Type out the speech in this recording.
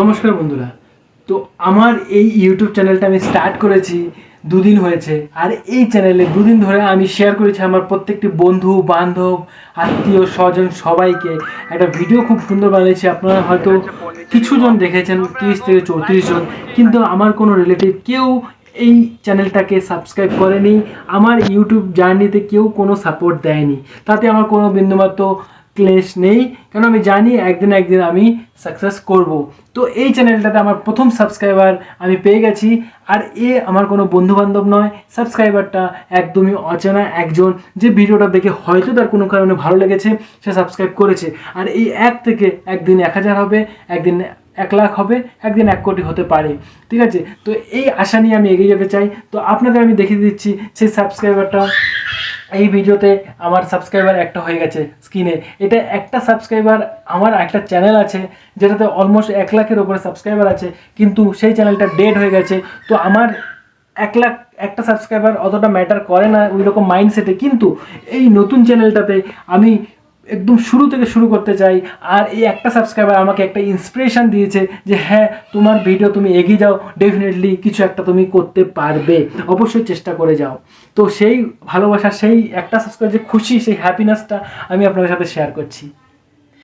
নমস্কার বন্ধুরা। তো আমার এই ইউটিউব চ্যানেলটা আমি স্টার্ট করেছি দুদিন হয়েছে। আর এই চ্যানেলে দুদিন ধরে আমি শেয়ার করেছি আমার প্রত্যেকটি বন্ধু বান্ধব আত্মীয় স্বজন সবাইকে একটা ভিডিও খুব সুন্দর বানিয়েছি। আপনারা হয়তো কিছুজন দেখেছেন, 30 থেকে 34 জন, কিন্তু আমার কোনো রিলেটিভ কেউ এই চ্যানেলটাকে সাবস্ক্রাইব করেনি। আমার ইউটিউব জার্নিতে কেউ কোনো সাপোর্ট দেয়নি। তাতে আমার কোনো বিন্দুমাত্র ক্লেশ নেই, কারণ আমি জানি একদিন একদিন আমি সাকসেস করব। তো এই চ্যানেলটাতে আমার প্রথম সাবস্ক্রাইবার আমি পেয়ে গেছি। আর আমার কোনো বন্ধুবান্ধব নয়, সাবস্ক্রাইবারটা একদমই অচেনা একজন, যে ভিডিওটা দেখে হয়তো তার কোনো কারণে ভালো লেগেছে, সে সাবস্ক্রাইব করেছে। আর এই এক থেকে একদিন 1000 হবে, একদিন 1,00,000 হবে, একদিন 1 কোটি হতে পারে। ঠিক আছে, তো এই আশা নিয়ে আমি এগিয়ে যেতে চাই। তো আপনাদের আমি দেখিয়ে দিচ্ছি সেই সাবস্ক্রাইবারটা। এই ভিডিওতে আমার সাবস্ক্রাইবার একটা হয়ে গেছে স্ক্রিনে। এটা একটা সাবস্ক্রাইবার। আমার একটা চ্যানেল আছে যেটাতে অলমোস্ট 1,00,000-এর উপরে সাবস্ক্রাইবার আছে, কিন্তু সেই চ্যানেলটা ডেড হয়ে গেছে। তো আমার 1,00,000 একটা সাবস্ক্রাইবার অতটা ম্যাটার করে না ওই রকম মাইন্ডসেটে, কিন্তু এই নতুন চ্যানেলটাতে আমি একদম শুরু থেকে শুরু করতে চাই। আর এই একটা সাবস্ক্রাইবার আমাকে একটা ইন্সপিরেশন দিয়েছে যে হ্যাঁ, তোমার ভিডিও তুমি এগিয়ে যাও, ডেফিনেটলি কিছু একটা তুমি করতে পারবে, অবশ্যই চেষ্টা করে যাও। তো সেই ভালোবাসা, সেই একটা সাবস্ক্রাইবার যে খুশি, সেই হ্যাপিনেসটা আমি আপনাদের সাথে শেয়ার করছি।